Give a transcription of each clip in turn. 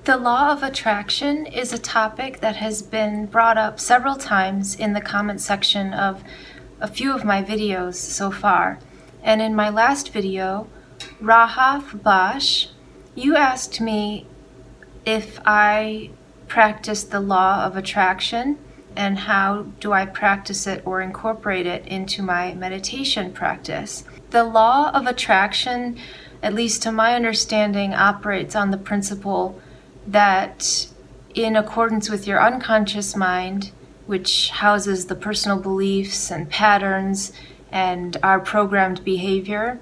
The law of attraction is a topic that has been brought up several times in the comment section of a few of my videos so far. And in my last video, Rahaf Bash, you asked me if I practice the law of attraction and how do I practice it or incorporate it into my meditation practice. The law of attraction, at least to my understanding, operates on the principle that in accordance with your unconscious mind, which houses the personal beliefs and patterns and our programmed behavior,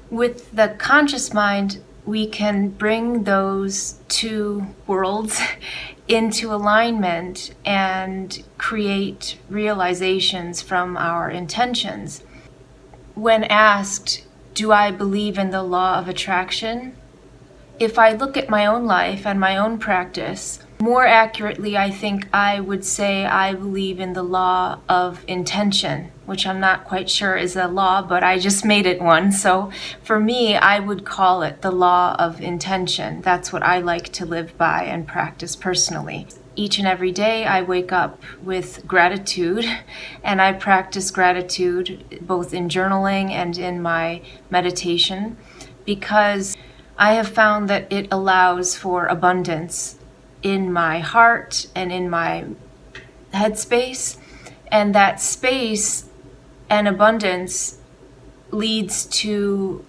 with the conscious mind, we can bring those two worlds into alignment and create realizations from our intentions. When asked, do I believe in the law of attraction? If I look at my own life and my own practice, more accurately, I think I would say I believe in the law of intention, which I'm not quite sure is a law, but I just made it one. So for me, I would call it the law of intention. That's what I like to live by and practice personally. Each and every day, I wake up with gratitude, and I practice gratitude both in journaling and in my meditation, because I have found that it allows for abundance in my heart and in my headspace, and that space and abundance leads to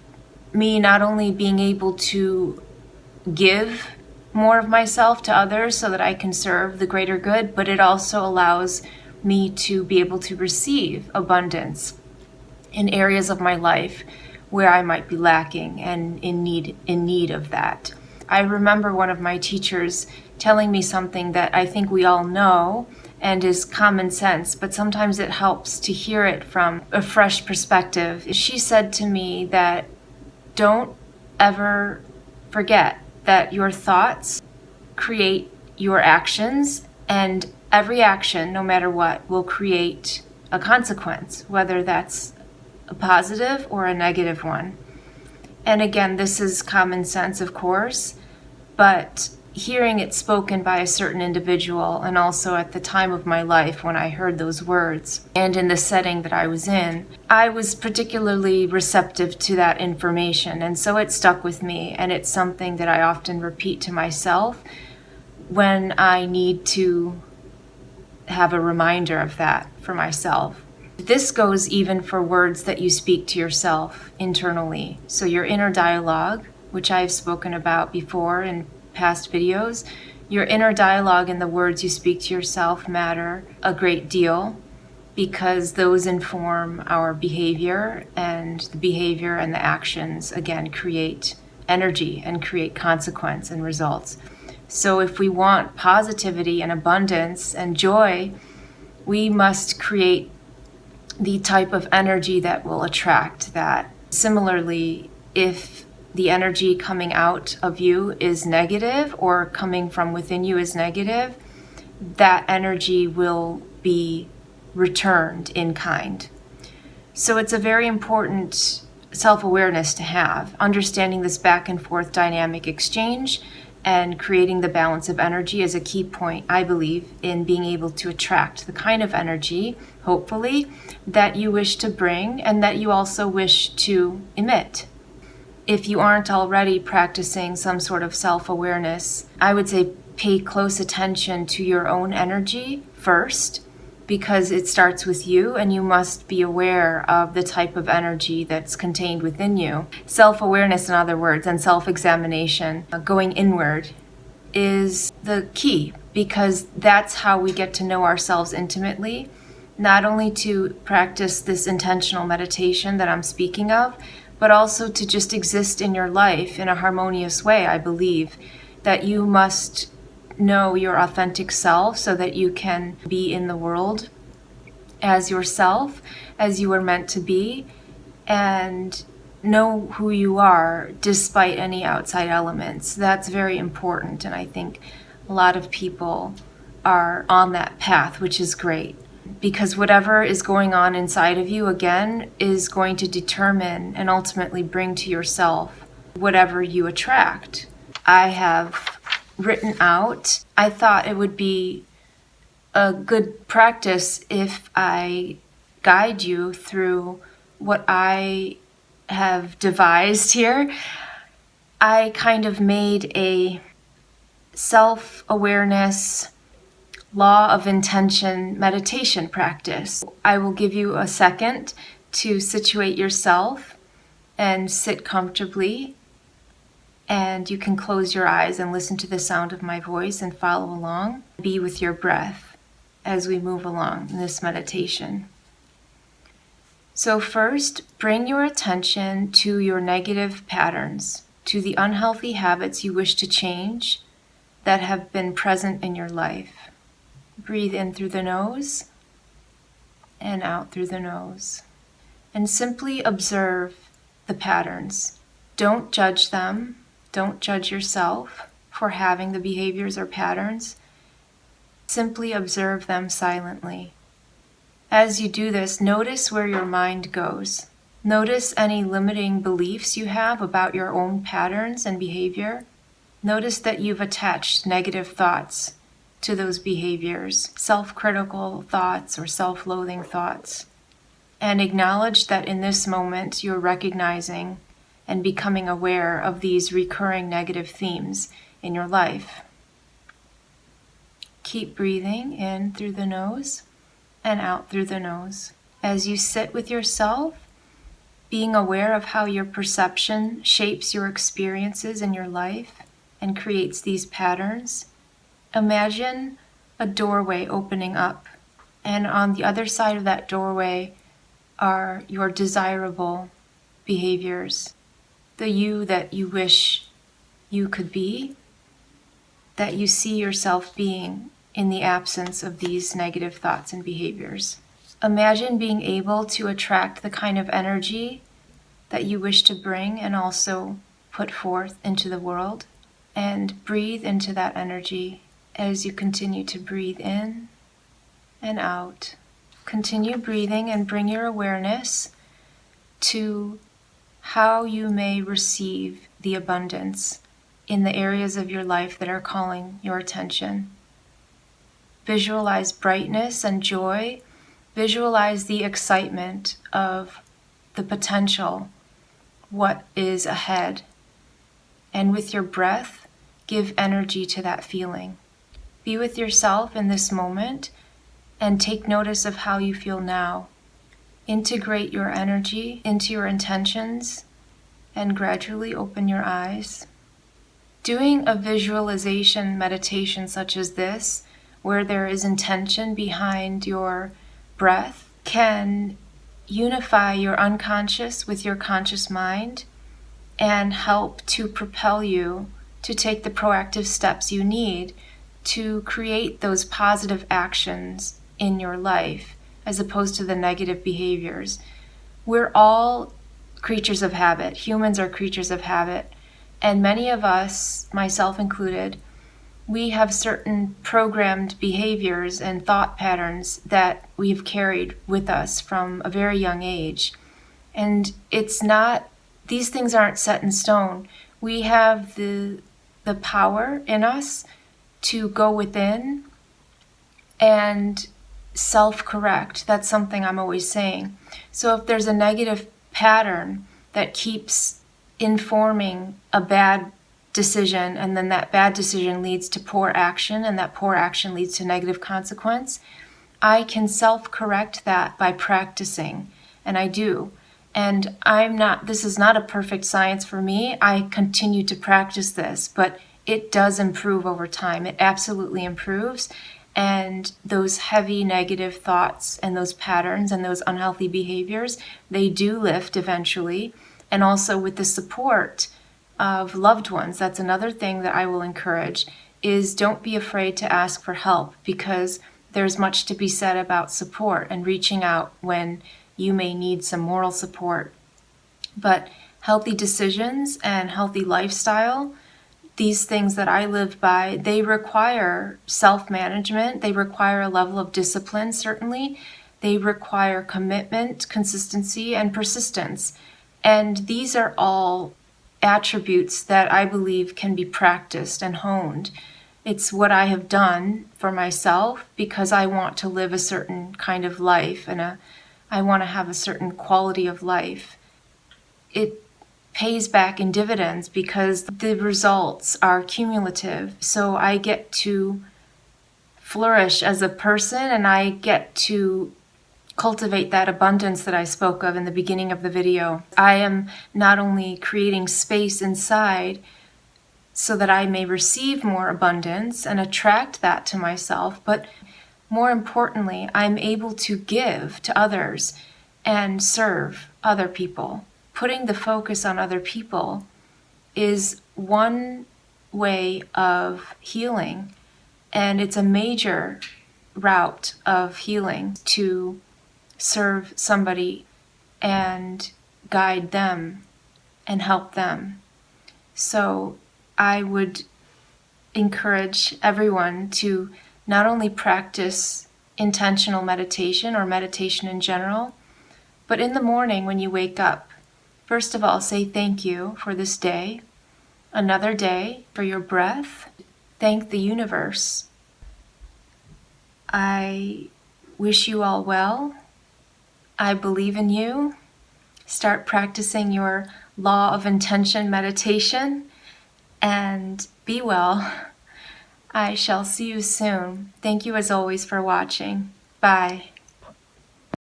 me not only being able to give more of myself to others so that I can serve the greater good, but it also allows me to be able to receive abundance in areas of my life where I might be lacking and in need of that. I remember one of my teachers telling me something that I think we all know and is common sense, but sometimes it helps to hear it from a fresh perspective. She said to me that don't ever forget that your thoughts create your actions, and every action, no matter what, will create a consequence, whether that's a positive or a negative one. And again, this is common sense, of course, but hearing it spoken by a certain individual, and also at the time of my life when I heard those words, and in the setting that I was in, I was particularly receptive to that information, and so it stuck with me, and it's something that I often repeat to myself when I need to have a reminder of that for myself. This goes even for words that you speak to yourself internally. So your inner dialogue, which I've spoken about before in past videos, your inner dialogue and the words you speak to yourself matter a great deal, because those inform our behavior, and the behavior and the actions, again, create energy and create consequence and results. So if we want positivity and abundance and joy, we must create the type of energy that will attract that. Similarly, if the energy coming out of you is negative or coming from within you is negative, that energy will be returned in kind. So it's a very important self-awareness to have, understanding this back and forth dynamic exchange and creating the balance of energy is a key point, I believe, in being able to attract the kind of energy, hopefully, that you wish to bring and that you also wish to emit. If you aren't already practicing some sort of self-awareness, I would say pay close attention to your own energy first, because it starts with you and you must be aware of the type of energy that's contained within you. Self-awareness, in other words, and self-examination, going inward, is the key, because that's how we get to know ourselves intimately, not only to practice this intentional meditation that I'm speaking of, but also to just exist in your life in a harmonious way. I believe that you must know your authentic self so that you can be in the world as yourself, as you are meant to be, and know who you are despite any outside elements. That's very important, and I think a lot of people are on that path, which is great, because whatever is going on inside of you, again, is going to determine and ultimately bring to yourself whatever you attract. I have written out, I thought it would be a good practice if I guide you through what I have devised here. I kind of made a self-awareness, law of intention meditation practice. I will give you a second to situate yourself and sit comfortably, and you can close your eyes and listen to the sound of my voice and follow along. Be with your breath as we move along in this meditation. So first, bring your attention to your negative patterns, to the unhealthy habits you wish to change that have been present in your life. Breathe in through the nose and out through the nose. And simply observe the patterns. Don't judge them. Don't judge yourself for having the behaviors or patterns. Simply observe them silently. As you do this, notice where your mind goes. Notice any limiting beliefs you have about your own patterns and behavior. Notice that you've attached negative thoughts to those behaviors, self-critical thoughts or self-loathing thoughts. And acknowledge that in this moment you're recognizing and becoming aware of these recurring negative themes in your life. Keep breathing in through the nose and out through the nose. As you sit with yourself, being aware of how your perception shapes your experiences in your life and creates these patterns, imagine a doorway opening up, and on the other side of that doorway are your desirable behaviors, the you that you wish you could be, that you see yourself being in the absence of these negative thoughts and behaviors. Imagine being able to attract the kind of energy that you wish to bring and also put forth into the world, and breathe into that energy as you continue to breathe in and out. Continue breathing and bring your awareness to how you may receive the abundance in the areas of your life that are calling your attention. Visualize brightness and joy. Visualize the excitement of the potential, what is ahead. And with your breath, give energy to that feeling. Be with yourself in this moment and take notice of how you feel now. Integrate your energy into your intentions and gradually open your eyes. Doing a visualization meditation such as this, where there is intention behind your breath, can unify your unconscious with your conscious mind and help to propel you to take the proactive steps you need to create those positive actions in your life as opposed to the negative behaviors. We're all creatures of habit. Humans are creatures of habit. And many of us, myself included, we have certain programmed behaviors and thought patterns that we've carried with us from a very young age. And these things aren't set in stone. We have the power in us to go within and self-correct. That's something I'm always saying. So if there's a negative pattern that keeps informing a bad decision, and then that bad decision leads to poor action, and that poor action leads to negative consequence, I can self-correct that by practicing, and I do. And this is not a perfect science for me. I continue to practice this, but it does improve over time. It absolutely improves. And those heavy negative thoughts and those patterns and those unhealthy behaviors, they do lift eventually. And also with the support of loved ones, that's another thing that I will encourage, is don't be afraid to ask for help, because there's much to be said about support and reaching out when you may need some moral support. But healthy decisions and healthy lifestyle, these things that I live by, they require self-management. They require a level of discipline, certainly. They require commitment, consistency, and persistence. And these are all attributes that I believe can be practiced and honed. It's what I have done for myself because I want to live a certain kind of life and I want to have a certain quality of life. It pays back in dividends because the results are cumulative. So I get to flourish as a person and I get to cultivate that abundance that I spoke of in the beginning of the video. I am not only creating space inside so that I may receive more abundance and attract that to myself, but more importantly, I'm able to give to others and serve other people. Putting the focus on other people is one way of healing, and it's a major route of healing to serve somebody and guide them and help them. So I would encourage everyone to not only practice intentional meditation or meditation in general, but in the morning when you wake up, first of all, say thank you for this day, another day, for your breath. Thank the universe. I wish you all well. I believe in you. Start practicing your law of intention meditation and be well. I shall see you soon. Thank you as always for watching. Bye.